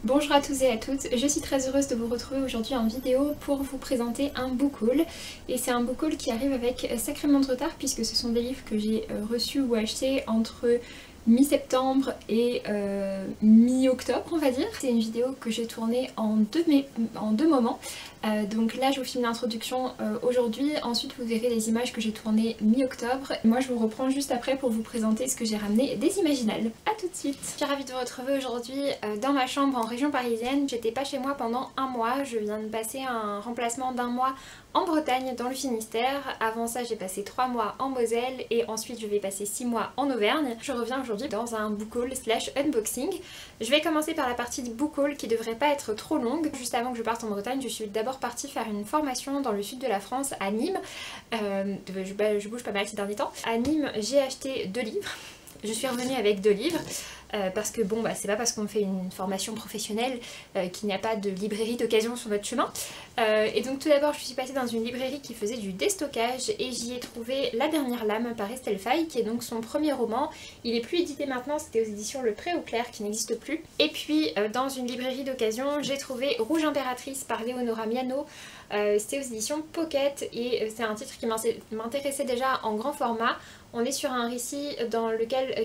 Bonjour à tous et à toutes, je suis très heureuse de vous retrouver aujourd'hui en vidéo pour vous présenter un book haul. Et c'est un book haul qui arrive avec sacrément de retard puisque ce sont des livres que j'ai reçus ou achetés entre mi-septembre et mi-octobre on va dire. C'est une vidéo que j'ai tournée en deux moments. Donc là je vous filme l'introduction aujourd'hui, ensuite vous verrez les images que j'ai tournées mi-octobre. Moi je vous reprends juste après pour vous présenter ce que j'ai ramené des Imaginales. A tout de suite. Je suis ravie de vous retrouver aujourd'hui dans ma chambre en région parisienne. J'étais pas chez moi pendant un mois, je viens de passer un remplacement d'un mois en Bretagne dans le Finistère. Avant ça j'ai passé 3 mois en Moselle et ensuite je vais passer 6 mois en Auvergne. Je reviens aujourd'hui dans un book haul slash unboxing. Je vais commencer par la partie du book haul qui devrait pas être trop longue. Juste avant que je parte en Bretagne, je suis d'abord partie faire une formation dans le sud de la France à Nîmes. Je bouge pas mal ces derniers temps. À Nîmes j'ai acheté 2 livres. Je suis revenue avec 2 livres. Parce que bon, c'est pas parce qu'on fait une formation professionnelle qu'il n'y a pas de librairie d'occasion sur notre chemin. Et donc tout d'abord je suis passée dans une librairie qui faisait du déstockage et j'y ai trouvé La Dernière Lame par Estelle Faye qui est donc son premier roman. Il est plus édité maintenant, c'était aux éditions Le Pré au Clair qui n'existe plus. Et puis dans une librairie d'occasion j'ai trouvé Rouge Impératrice par Leonora Miano. C'était aux éditions Pocket et c'est un titre qui m'intéressait déjà en grand format. On est sur un récit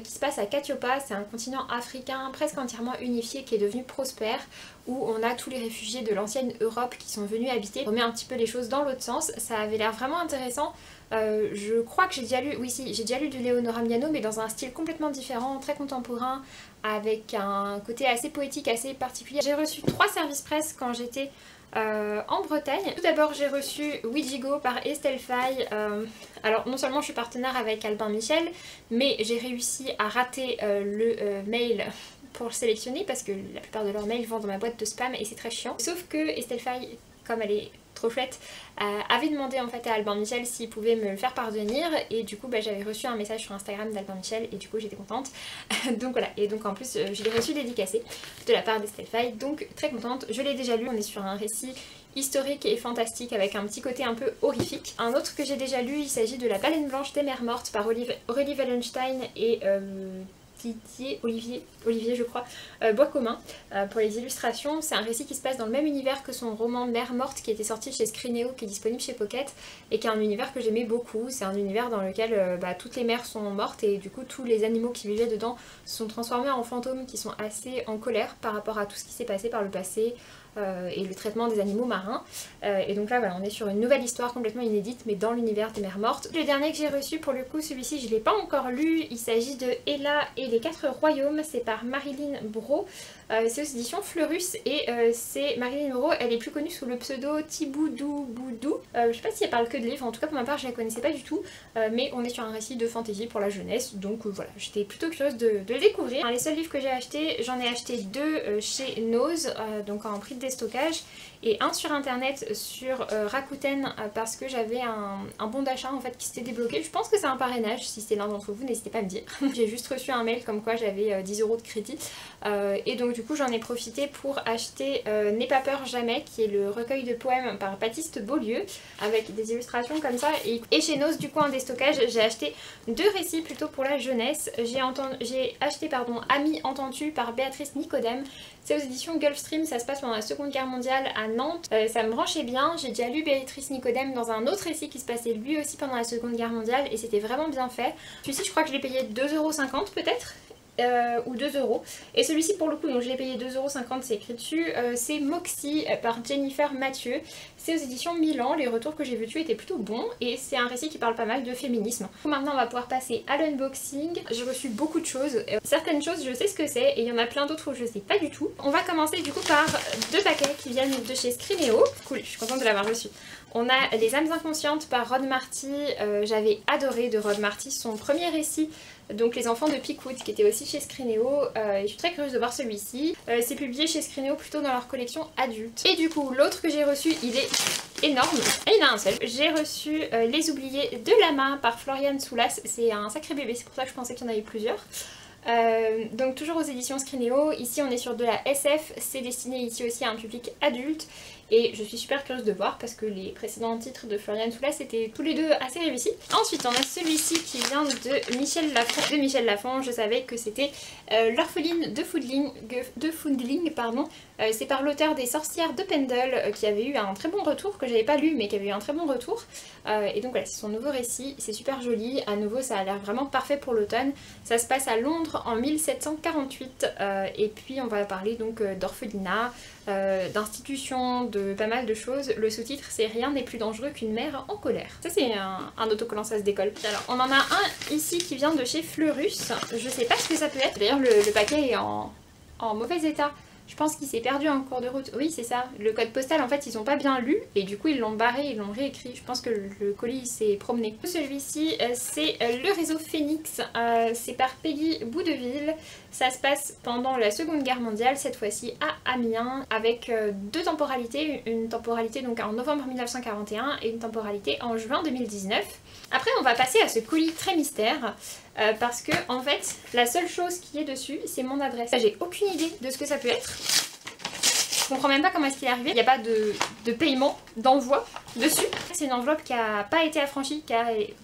qui se passe à Katiopa, c'est un continent africain presque entièrement unifié qui est devenu prospère, où on a tous les réfugiés de l'ancienne Europe qui sont venus habiter. On remet un petit peu les choses dans l'autre sens, ça avait l'air vraiment intéressant. Je crois que j'ai déjà lu, j'ai déjà lu du Leonora Miano mais dans un style complètement différent, très contemporain, avec un côté assez poétique, assez particulier. J'ai reçu 3 services presse quand j'étais en Bretagne. Tout d'abord j'ai reçu Ouijigo par Estelle Faye. Alors non seulement je suis partenaire avec Albin Michel, mais j'ai réussi à rater le mail pour le sélectionner parce que la plupart de leurs mails vont dans ma boîte de spam et c'est très chiant. Sauf que Estelle Faye, comme elle est trop chouette, avait demandé en fait à Albin Michel s'il pouvait me le faire parvenir et du coup j'avais reçu un message sur Instagram d'Albin Michel et du coup j'étais contente. Donc voilà, et donc en plus je l'ai reçu dédicacé de la part d'Estelle Faye, donc très contente. Je l'ai déjà lu, on est sur un récit historique et fantastique avec un petit côté un peu horrifique. Un autre que j'ai déjà lu, il s'agit de La Baleine Blanche des Mers Mortes par Aurélie Wallenstein et Olivier je crois, Bois Commun pour les illustrations. C'est un récit qui se passe dans le même univers que son roman Mère Morte qui était sorti chez Scrinéo, qui est disponible chez Pocket et qui est un univers que j'aimais beaucoup. C'est un univers dans lequel toutes les mères sont mortes et du coup tous les animaux qui vivaient dedans sont transformés en fantômes qui sont assez en colère par rapport à tout ce qui s'est passé par le passé. Et le traitement des animaux marins. Et donc là voilà, on est sur une nouvelle histoire complètement inédite mais dans l'univers des Mers Mortes. Le dernier que j'ai reçu, pour le coup celui-ci je ne l'ai pas encore lu, il s'agit de Ella et les 4 royaumes, c'est par Marilyn Braud. C'est aux éditions Fleurus et c'est Marilyn Braud, elle est plus connue sous le pseudo Tiboudou Boudou. Je sais pas si elle parle que de livres, en tout cas pour ma part je la connaissais pas du tout, mais on est sur un récit de fantasy pour la jeunesse, donc voilà, j'étais plutôt curieuse de le découvrir. Les seuls livres que j'ai achetés, j'en ai acheté 2 chez Nose, donc en prix de déstockage, et un sur internet sur Rakuten parce que j'avais un bon d'achat en fait qui s'était débloqué. Je pense que c'est un parrainage, si c'est l'un d'entre vous n'hésitez pas à me dire. J'ai juste reçu un mail comme quoi j'avais 10 € de crédit et donc du coup j'en ai profité pour acheter N'aie pas peur jamais, qui est le recueil de poèmes par Baptiste Beaulieu avec des illustrations comme ça. Et chez Nose du coup en déstockage j'ai acheté 2 récits plutôt pour la jeunesse. J'ai acheté Ami Entends-tu par Béatrice Nicodème. C'est aux éditions Gulfstream, ça se passe pendant la Seconde Guerre mondiale à Nantes. Ça me branchait bien, j'ai déjà lu Béatrice Nicodème dans un autre récit qui se passait lui aussi pendant la Seconde Guerre mondiale et c'était vraiment bien fait. Celui-ci je crois que je l'ai payé 2,50 € peut-être. Ou 2 €. Et celui-ci pour le coup, donc je l'ai payé 2,50 €, c'est écrit dessus, c'est Moxie par Jennifer Mathieu. C'est aux éditions Milan, les retours que j'ai vus dessus étaient plutôt bons et c'est un récit qui parle pas mal de féminisme. Maintenant on va pouvoir passer à l'unboxing. J'ai reçu beaucoup de choses, certaines choses je sais ce que c'est et il y en a plein d'autres où je sais pas du tout. On va commencer du coup par 2 paquets qui viennent de chez Scrinéo. Cool, je suis contente de l'avoir reçu. On a Les âmes inconscientes par Rod Marty. J'avais adoré de Rod Marty son premier récit, donc Les enfants de Pickwood, qui était aussi chez Scrinéo, et je suis très curieuse de voir celui-ci. C'est publié chez Scrinéo plutôt dans leur collection adulte. Et du coup l'autre que j'ai reçu, il est énorme, et il y en a un seul. J'ai reçu Les oubliés de la main par Floriane Soulas, c'est un sacré bébé, c'est pour ça que je pensais qu'il y en avait plusieurs. Donc toujours aux éditions Scrinéo, ici on est sur de la SF, c'est destiné ici aussi à un public adulte et je suis super curieuse de voir parce que les précédents titres de Florian Soulas étaient tous les deux assez réussis. Ensuite on a celui-ci qui vient de Michel Lafon. De Michel Lafon, je savais que c'était L'orpheline de Foundling, pardon. C'est par l'auteur des Sorcières de Pendle qui avait eu un très bon retour, que j'avais pas lu mais qui avait eu un très bon retour. Et donc voilà, c'est son nouveau récit, c'est super joli, à nouveau ça a l'air vraiment parfait pour l'automne. Ça se passe à Londres en 1748 et puis on va parler donc d'orphelinat, d'institution, de pas mal de choses. Le sous-titre c'est Rien n'est plus dangereux qu'une mère en colère. Ça c'est un autocollant, ça se décolle. Alors on en a un ici qui vient de chez Fleurus, je sais pas ce que ça peut être. D'ailleurs le paquet est en mauvais état. Je pense qu'il s'est perdu en cours de route. Oui, c'est ça. Le code postal, en fait, ils ont pas bien lu et du coup, ils l'ont barré, ils l'ont réécrit. Je pense que le colis s'est promené. Celui-ci, c'est Le Réseau Phénix. C'est par Peggy Boudeville. Ça se passe pendant la Seconde Guerre mondiale, cette fois-ci à Amiens, avec deux temporalités. Une temporalité donc en novembre 1941 et une temporalité en juin 2019. Après, on va passer à ce colis très mystère. Parce que en fait la seule chose qui est dessus c'est mon adresse. J'ai aucune idée de ce que ça peut être. Je comprends même pas comment est-ce qu'il est arrivé. Il n'y a pas de paiement, d'envoi dessus. C'est une enveloppe qui n'a pas été affranchie,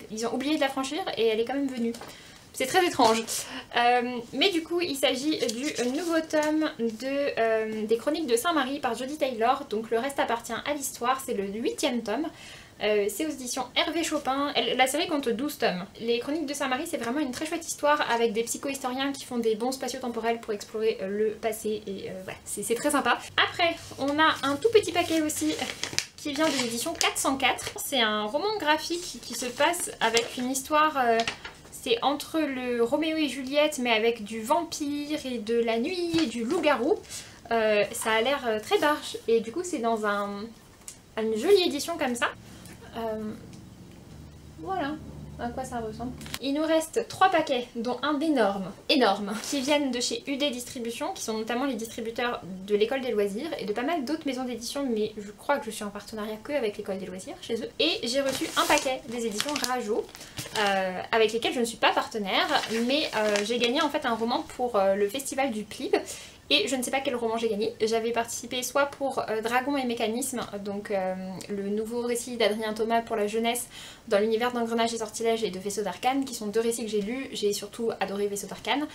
ils ont oublié de la franchir et elle est quand même venue. C'est très étrange. Mais du coup il s'agit du nouveau tome des Chroniques de Saint-Marie par Jody Taylor. Donc le reste appartient à l'histoire, c'est le 8e tome. C'est aux éditions Hervé Chopin. La série compte 12 tomes. Les Chroniques de Saint-Marie, c'est vraiment une très chouette histoire avec des psycho-historiens qui font des bons spatio-temporels pour explorer le passé et voilà, c'est très sympa. Après, on a un tout petit paquet aussi qui vient de l'édition 404. C'est un roman graphique qui se passe avec une histoire... c'est entre le Roméo et Juliette mais avec du vampire et de la nuit et du loup-garou. Ça a l'air très dark et du coup c'est dans une jolie édition comme ça. Voilà à quoi ça ressemble. Il nous reste 3 paquets, dont un d'énorme, énorme, qui viennent de chez UD Distribution, qui sont notamment les distributeurs de l'école des loisirs et de pas mal d'autres maisons d'édition, mais je crois que je suis en partenariat que avec l'école des loisirs chez eux. Et j'ai reçu un paquet des éditions Rajo, avec lesquelles je ne suis pas partenaire, mais j'ai gagné en fait un roman pour le festival du PLIB. Et je ne sais pas quel roman j'ai gagné. J'avais participé soit pour Dragon et Mécanisme, donc le nouveau récit d'Adrien Thomas pour la jeunesse dans l'univers d'Engrenages et Sortilèges et de Vaisseaux d'Arcane, qui sont 2 récits que j'ai lus. J'ai surtout adoré Vaisseaux d'Arcane.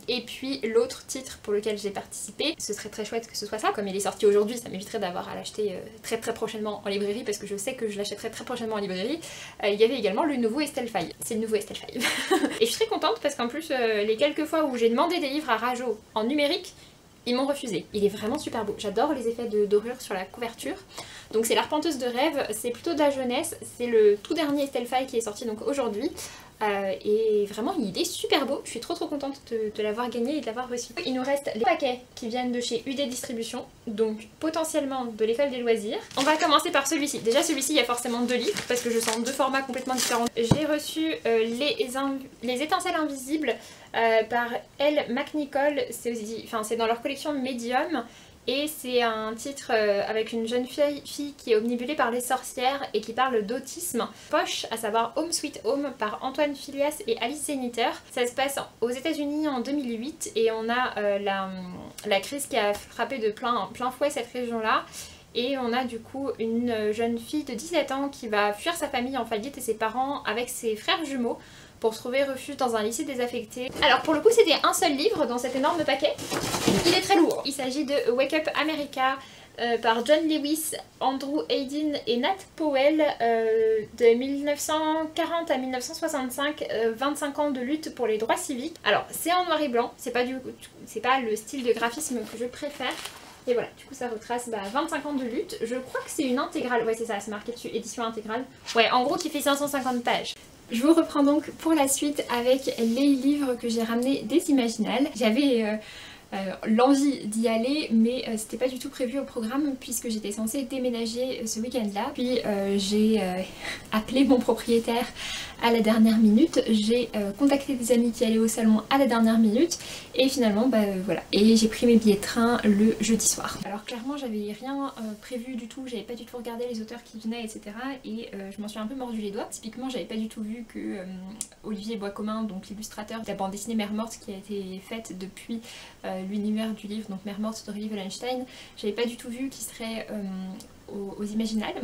Et puis l'autre titre pour lequel j'ai participé, ce serait très chouette que ce soit ça. Comme il est sorti aujourd'hui, ça m'éviterait d'avoir à l'acheter très prochainement en librairie, parce que je sais que je l'achèterai très prochainement en librairie. Il y avait également le nouveau Estelle Faye. C'est le nouveau Estelle Faye. Et je suis très contente parce qu'en plus, les quelques fois où j'ai demandé des livres à Rajo en numérique, ils m'ont refusé. Il est vraiment super beau. J'adore les effets de dorure sur la couverture. Donc c'est l'Arpenteuse de rêve, c'est plutôt de la jeunesse. C'est le tout dernier Estelle Faye qui est sorti donc aujourd'hui. Et vraiment il est super beau. Je suis trop contente de l'avoir gagné et de l'avoir reçu. Il nous reste les paquets qui viennent de chez UD Distribution, donc potentiellement de l'école des loisirs. On va commencer par celui-ci. Déjà celui-ci il y a forcément 2 livres parce que je sens 2 formats complètement différents. J'ai reçu les étincelles invisibles par Elle McNicol. C'est dans leur collection Medium. Et c'est un titre avec une jeune fille qui est omnibulée par les sorcières et qui parle d'autisme. Poche, à savoir Home Sweet Home par Antoine Filias et Alice Zeniter. Ça se passe aux États-Unis en 2008 et on a la crise qui a frappé de plein fouet cette région-là. Et on a du coup une jeune fille de 17 ans qui va fuir sa famille en faillite et ses parents avec ses frères jumeaux pour trouver refuge dans un lycée désaffecté. Alors pour le coup c'était un seul livre dans cet énorme paquet. Il est très lourd. Il s'agit de Wake Up America par John Lewis, Andrew Hayden et Nat Powell de 1940 à 1965, 25 ans de lutte pour les droits civiques. Alors c'est en noir et blanc, c'est pas le style de graphisme que je préfère. Et voilà, du coup ça retrace 25 ans de lutte. Je crois que c'est une intégrale, ouais c'est ça, c'est marqué dessus, édition intégrale. Ouais, en gros qui fait 550 pages. Je vous reprends donc pour la suite avec les livres que j'ai ramenés des Imaginales. J'avais l'envie d'y aller, mais c'était pas du tout prévu au programme puisque j'étais censée déménager ce week-end-là. Puis j'ai appelé mon propriétaire à la dernière minute, j'ai contacté des amis qui allaient au salon à la dernière minute et finalement voilà. Et j'ai pris mes billets de train le jeudi soir. Alors clairement j'avais rien prévu du tout, j'avais pas du tout regardé les auteurs qui venaient etc. Et je m'en suis un peu mordu les doigts. Typiquement j'avais pas du tout vu que Olivier Boiscommun, donc l'illustrateur de la bande dessinée Mère Morte qui a été faite depuis l'univers du livre, donc Mère Morte d'Aurélie Wallenstein, j'avais pas du tout vu qu'il serait aux Imaginales.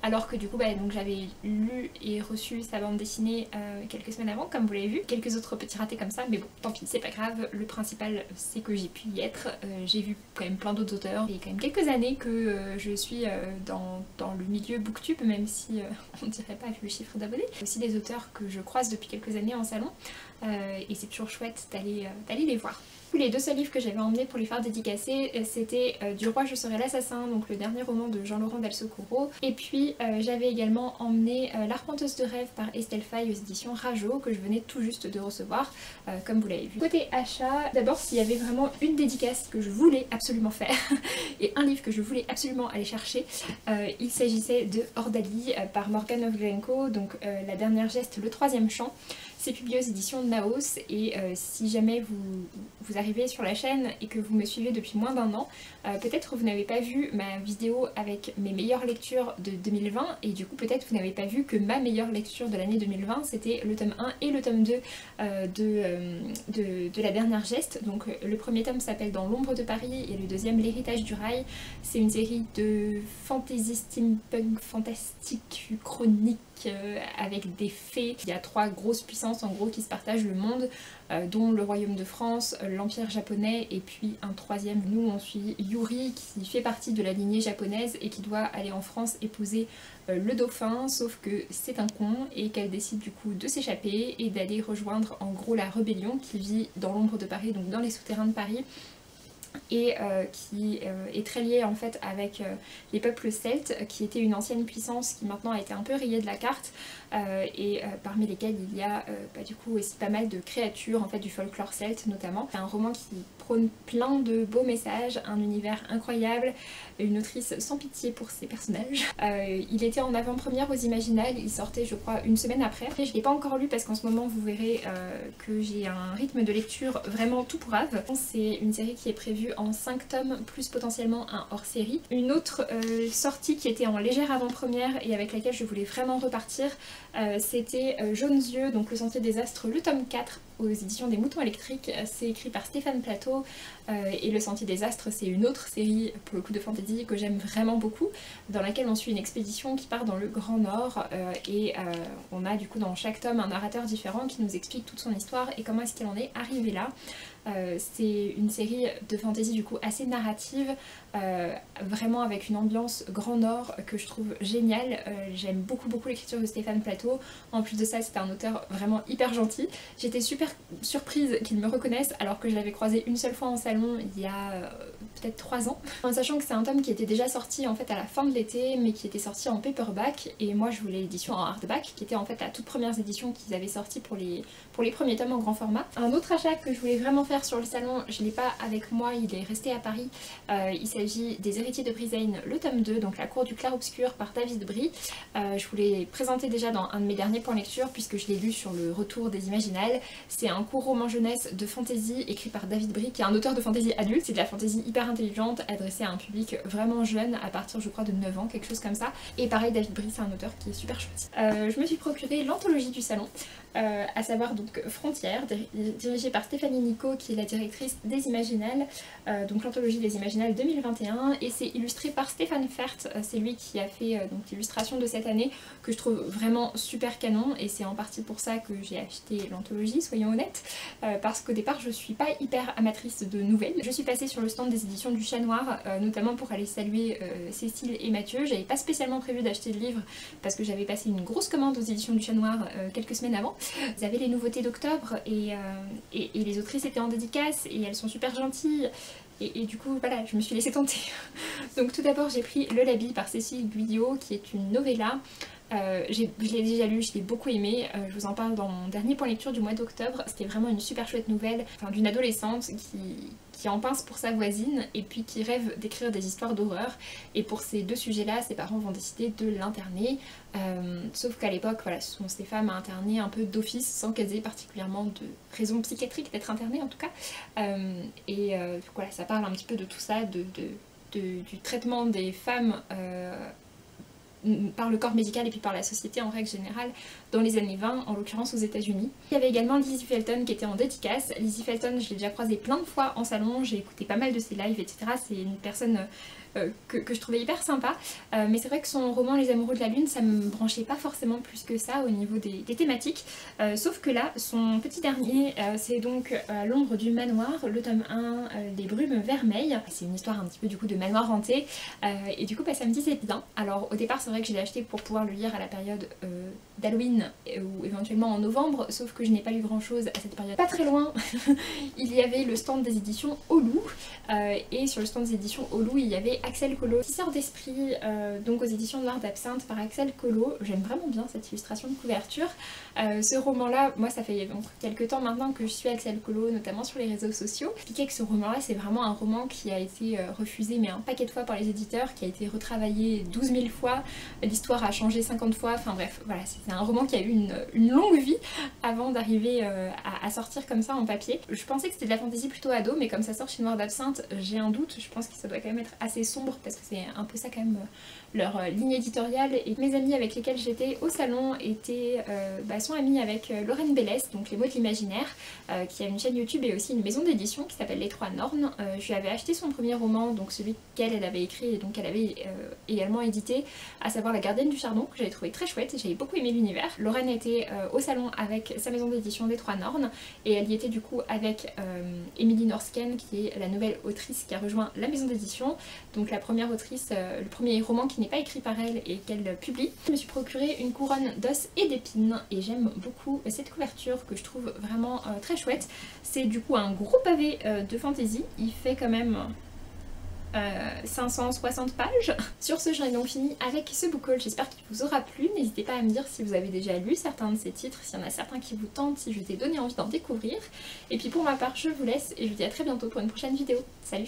Alors que du coup donc j'avais lu et reçu sa bande dessinée quelques semaines avant, comme vous l'avez vu. Quelques autres petits ratés comme ça, mais bon, tant pis, c'est pas grave. Le principal, c'est que j'ai pu y être. J'ai vu quand même plein d'autres auteurs. Il y a quand même quelques années que je suis dans le milieu booktube, même si on dirait pas vu le chiffre d'abonnés. Il y a aussi des auteurs que je croise depuis quelques années en salon. Et c'est toujours chouette d'aller les voir. Les deux seuls livres que j'avais emmenés pour les faire dédicacer, c'était Du roi je serai l'assassin, donc le dernier roman de Jean-Laurent Del Socorro. Et puis j'avais également emmené L'Arpenteuse de rêve par Estelle Faye aux éditions Rajo, que je venais tout juste de recevoir, comme vous l'avez vu. Côté achat, d'abord s'il y avait vraiment une dédicace que je voulais absolument faire, et un livre que je voulais absolument aller chercher, il s'agissait de Ordali par Morgane Ovlenko, donc La dernière geste, le troisième chant. C'est publié aux éditions Naos et si jamais vous arrivez sur la chaîne et que vous me suivez depuis moins d'1 an, peut-être vous n'avez pas vu ma vidéo avec mes meilleures lectures de 2020 et du coup peut-être vous n'avez pas vu que ma meilleure lecture de l'année 2020 c'était le tome 1 et le tome 2 de La dernière geste. Donc le premier tome s'appelle Dans l'ombre de Paris et le deuxième L'héritage du rail. C'est une série de fantasy steampunk fantastique chronique avec des fées. Il y a 3 grosses puissances en gros qui se partagent le monde, dont le royaume de France, l'empire japonais et puis un troisième. Nous on suit Yuri qui fait partie de la lignée japonaise et qui doit aller en France épouser le dauphin, sauf que c'est un con et qu'elle décide du coup de s'échapper et d'aller rejoindre en gros la rébellion qui vit dans l'ombre de Paris, donc dans les souterrains de Paris, et qui est très liée en fait avec les peuples celtes, qui étaient une ancienne puissance qui maintenant a été un peu rayée de la carte, et parmi lesquels il y a du coup aussi pas mal de créatures en fait du folklore celte notamment. C'est un roman qui prône plein de beaux messages, un univers incroyable, une autrice sans pitié pour ses personnages. Il était en avant-première aux Imaginales, il sortait je crois une semaine après. Je l'ai pas encore lu parce qu'en ce moment vous verrez que j'ai un rythme de lecture vraiment tout pourrave. C'est une série qui est prévue en 5 tomes plus potentiellement un hors-série. Une autre sortie qui était en légère avant-première et avec laquelle je voulais vraiment repartir, c'était Jaunes yeux, donc Le Sentier des Astres, le tome 4 aux éditions des Moutons électriques. C'est écrit par Stéphane Plateau et Le Sentier des Astres c'est une autre série pour le coup de fantasy que j'aime vraiment beaucoup, dans laquelle on suit une expédition qui part dans le Grand Nord et on a du coup dans chaque tome un narrateur différent qui nous explique toute son histoire et comment est-ce qu'elle en est arrivée là. C'est une série de fantasy du coup assez narrative, vraiment avec une ambiance Grand Nord que je trouve géniale. J'aime beaucoup l'écriture de Stéphane Plateau. En plus de ça c'est un auteur vraiment hyper gentil. J'étais super surprise qu'il me reconnaisse alors que je l'avais croisé une seule fois en salon il y a peut-être 3 ans. En sachant que c'est un tome qui était déjà sorti en fait à la fin de l'été mais qui était sorti en paperback et moi je voulais l'édition en hardback qui était en fait la toute première édition qu'ils avaient sorti pour les premiers tomes en grand format. Un autre achat que je voulais vraiment faire sur le salon, je l'ai pas avec moi, il est resté à Paris. Il s'agit des Héritiers de Briseyn, le tome 2, donc La cour du clair-obscur par David Brie. Je vous l'ai présenté déjà dans un de mes derniers points lecture puisque je l'ai lu sur le retour des Imaginales. C'est un court roman jeunesse de fantasy écrit par David Brie qui est un auteur de fantasy adulte. C'est de la fantasy hyper intelligente adressée à un public vraiment jeune à partir je crois de 9 ans, quelque chose comme ça. Et pareil, David Brie c'est un auteur qui est super chouette. Je me suis procuré l'anthologie du salon, à savoir donc Frontières, dirigée par Stéphanie Nico qui est la directrice des Imaginales, donc l'anthologie des Imaginales 2021, et c'est illustré par Stéphane Fert. C'est lui qui a fait donc l'illustration de cette année que je trouve vraiment super canon et c'est en partie pour ça que j'ai acheté l'anthologie, soyons honnêtes, parce qu'au départ je suis pas hyper amatrice de nouvelles. Je suis passée sur le stand des éditions du Chat Noir, notamment pour aller saluer Cécile et Mathieu. J'avais pas spécialement prévu d'acheter le livre parce que j'avais passé une grosse commande aux éditions du Chat Noir quelques semaines avant. Ils avaient les nouveautés d'octobre et les autrices étaient en dédicace et elles sont super gentilles. Et du coup voilà, je me suis laissée tenter. Donc tout d'abord j'ai pris Le Labi par Cécile Guyot qui est une novella. Je l'ai déjà lu, je l'ai beaucoup aimé, je vous en parle dans mon dernier point lecture du mois d'octobre. C'était vraiment une super chouette nouvelle, enfin, d'une adolescente qui en pince pour sa voisine et puis qui rêve d'écrire des histoires d'horreur. Et pour ces deux sujets-là, ses parents vont décider de l'interner. Sauf qu'à l'époque, voilà, ce sont ces femmes internées un peu d'office sans qu'elles aient particulièrement de raison psychiatrique d'être internées en tout cas. Voilà, ça parle un petit peu de tout ça, du traitement des femmes par le corps médical et puis par la société en règle générale dans les années 20, en l'occurrence aux États-Unis. Il y avait également Lizzie Felton qui était en dédicace. Lizzie Felton, je l'ai déjà croisée plein de fois en salon, j'ai écouté pas mal de ses lives, etc. C'est une personne que je trouvais hyper sympa, mais c'est vrai que son roman Les Amoureux de la Lune, ça me branchait pas forcément plus que ça au niveau des thématiques, sauf que là, son petit dernier, c'est donc L'ombre du manoir, le tome 1 des Brumes Vermeilles. C'est une histoire un petit peu du coup de manoir hanté, et du coup ça me disait bien. Alors au départ c'est vrai que je l'ai acheté pour pouvoir le lire à la période d'Halloween ou éventuellement en novembre, sauf que je n'ai pas lu grand chose à cette période. Pas très loin, il y avait le stand des éditions Au Loup, et sur le stand des éditions Au Loup il y avait Axel Collot, Tisseur d'esprit, donc aux éditions Noir d'Absinthe par Axel Collot. J'aime vraiment bien cette illustration de couverture. Ce roman-là, moi ça fait donc quelques temps maintenant que je suis Axel Collot, notamment sur les réseaux sociaux. Expliquer que ce roman-là c'est vraiment un roman qui a été refusé mais un paquet de fois par les éditeurs, qui a été retravaillé 12 000 fois, l'histoire a changé 50 fois, enfin bref, voilà, c'est un roman qui a eu une longue vie avant d'arriver à sortir comme ça en papier. Je pensais que c'était de la fantaisie plutôt ado, mais comme ça sort chez Noir d'Absinthe, j'ai un doute, je pense que ça doit quand même être assez sombre parce que c'est un peu ça quand même leur ligne éditoriale. Et mes amis avec lesquels j'étais au salon sont amis avec Lorraine Bellès, donc Les Mots de l'Imaginaire, qui a une chaîne YouTube et aussi une maison d'édition qui s'appelle Les Trois Nornes. Je lui avais acheté son premier roman, donc celui qu'elle avait écrit et donc elle avait également édité, à savoir La Gardienne du Chardon, que j'avais trouvé très chouette, j'avais beaucoup aimé l'univers. Lorraine était au salon avec sa maison d'édition des Trois Nornes et elle y était du coup avec Émilie Norsken, qui est la nouvelle autrice qui a rejoint la maison d'édition, donc la première autrice, le premier roman qui n'est pas écrit par elle et qu'elle publie. Je me suis procuré une couronne d'os et d'épines et j'aime beaucoup cette couverture que je trouve vraiment très chouette. C'est du coup un gros pavé de fantaisie, il fait quand même 560 pages. Sur ce, j'en ai donc fini avec ce book haul, j'espère qu'il vous aura plu. N'hésitez pas à me dire si vous avez déjà lu certains de ces titres, s'il y en a certains qui vous tentent, si je t'ai donné envie d'en découvrir. Et puis pour ma part, je vous laisse et je vous dis à très bientôt pour une prochaine vidéo. Salut!